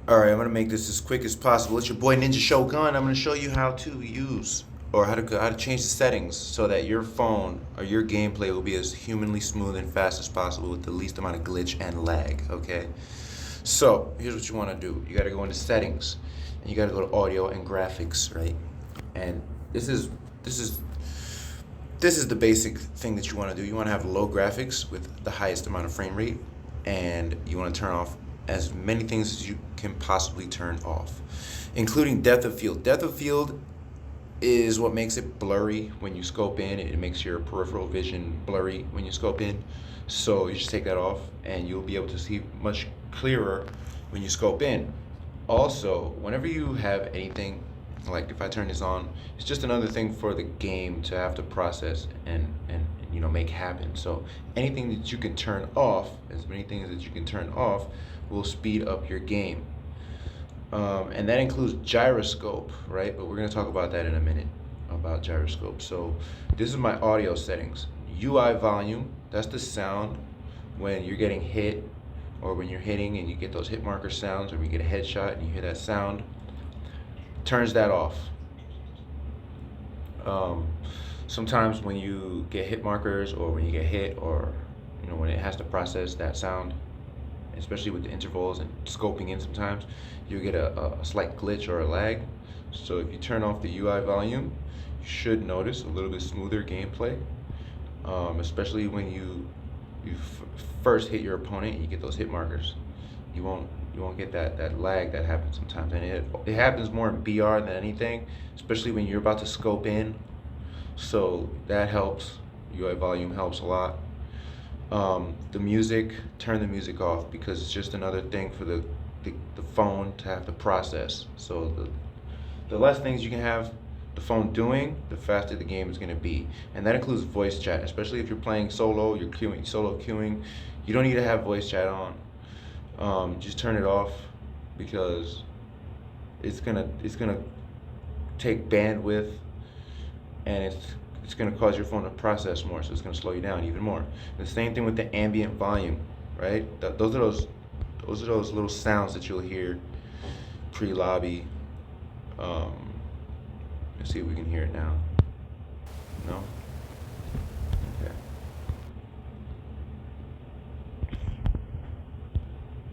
All right, I'm gonna make this as quick as possible. It's your boy Ninja Shogun. I'm gonna show you how to use or how to change the settings so that your phone or your gameplay will be as humanly smooth and fast as possible with the least amount of glitch and lag. Okay. So here's what you want to do. You got to go into settings, and you got to go to audio and graphics, right? And this is the basic thing that you want to do. You want to have low graphics with the highest amount of frame rate, and you want to turn off as many things as you can possibly turn off, including depth of field. Depth of field is what makes it blurry when you scope in. It makes your peripheral vision blurry when you scope in. So you just take that off and you'll be able to see much clearer when you scope in. Also, whenever you have anything, like if I turn this on, it's just another thing for the game to have to process and make happen. So anything that you can turn off, as many things that you can turn off, will speed up your game. And that includes gyroscope, right? But we're gonna talk about that in a minute, about gyroscope. So this is my audio settings. UI volume, that's the sound when you're getting hit or when you're hitting and you get those hit marker sounds, or when you get a headshot and you hear that sound. Turns that off. Sometimes when you get hit markers or when you get hit, or when it has to process that sound, especially with the intervals and scoping in, sometimes you get a slight glitch or a lag. So if you turn off the UI volume, you should notice a little bit smoother gameplay, especially when you first hit your opponent and you get those hit markers. You won't get that lag that happens sometimes, and it happens more in BR than anything, especially when you're about to scope in. So that helps. UI volume helps a lot. The music, turn the music off, because it's just another thing for the phone to have to process. So the less things you can have the phone doing, the faster the game is going to be. And that includes voice chat, especially if you're playing solo, you're solo queuing. You don't need to have voice chat on. Just turn it off, because it's gonna take bandwidth, and it's going to cause your phone to process more, so it's going to slow you down even more. The same thing with the ambient volume, right? Those are those little sounds that you'll hear pre-lobby. Let's see if we can hear it now. No?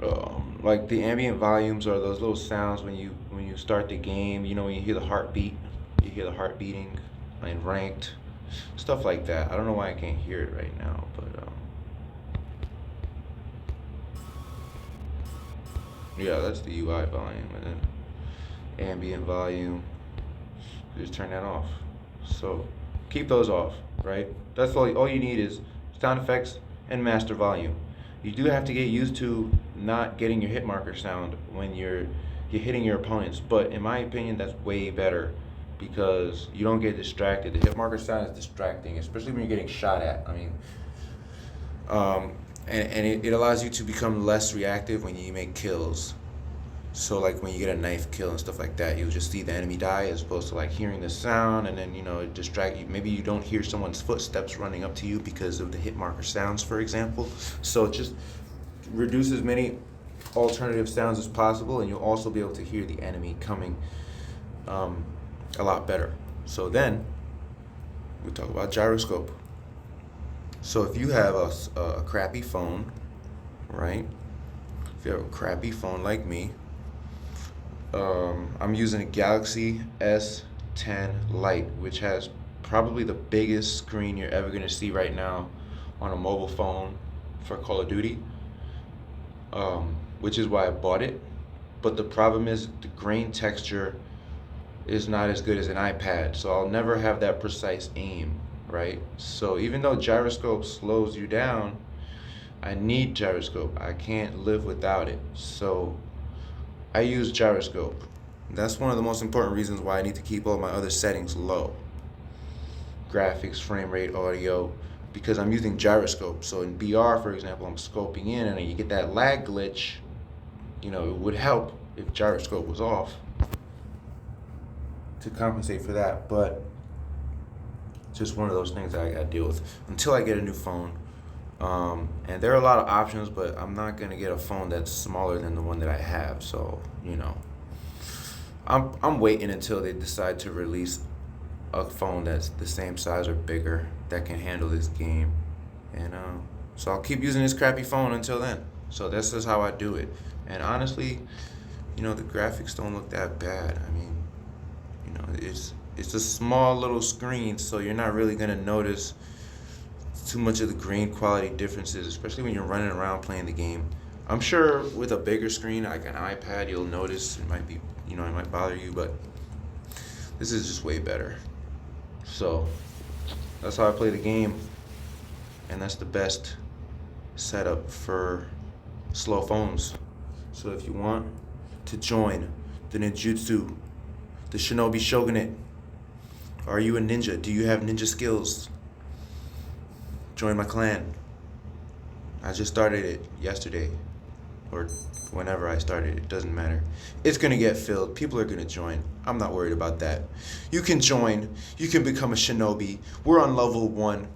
Okay. Like the ambient volumes are those little sounds when you start the game. When you hear the heartbeat, you hear the heart beating in ranked, stuff like that. I don't know why I can't hear it right now, but yeah, that's the UI volume. And then ambient volume, just turn that off. So keep those off, right? That's all you need is sound effects and master volume. You do have to get used to not getting your hit marker sound when you're hitting your opponents, but in my opinion, that's way better, because you don't get distracted. The hit marker sound is distracting, especially when you're getting shot at. And it allows you to become less reactive when you make kills. So like when you get a knife kill and stuff like that, you'll just see the enemy die, as opposed to like hearing the sound and then it distract you. Maybe you don't hear someone's footsteps running up to you because of the hit marker sounds, for example. So just reduce as many alternative sounds as possible, and you'll also be able to hear the enemy coming a lot better. So then we talk about gyroscope. So if you have a crappy phone, right? If you have a crappy phone like me, I'm using a Galaxy S10 Lite, which has probably the biggest screen you're ever gonna see right now on a mobile phone for Call of Duty, which is why I bought it. But the problem is the grain texture is not as good as an iPad, so I'll never have that precise aim, right? So even though gyroscope slows you down, I need gyroscope. I can't live without it. So I use gyroscope. That's one of the most important reasons why I need to keep all my other settings low. Graphics, frame rate, audio, because I'm using gyroscope. So in BR, for example, I'm scoping in and you get that lag glitch. It would help if gyroscope was off to compensate for that, but just one of those things I gotta deal with until I get a new phone. And there are a lot of options, but I'm not gonna get a phone that's smaller than the one that I have. So, I'm waiting until they decide to release a phone that's the same size or bigger that can handle this game. And so I'll keep using this crappy phone until then. So this is how I do it. And honestly, the graphics don't look that bad. I mean, it's a small little screen, so you're not really gonna notice too much of the grain quality differences, especially when you're running around playing the game. I'm sure with a bigger screen like an iPad, you'll notice it might be, it might bother you, but this is just way better. So that's how I play the game, and that's the best setup for slow phones. So if you want to join the Ninjutsu, the Shinobi Shogunate, are you a ninja? Do you have ninja skills? Join my clan. I just started it yesterday, or whenever I started, it doesn't matter. It's gonna get filled. People are gonna join. I'm not worried about that. You can join. You can become a shinobi. We're on level 1.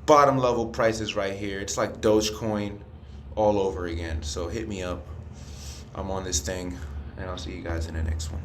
Bottom level prices right here. It's like Dogecoin all over again. So hit me up. I'm on this thing, and I'll see you guys in the next one.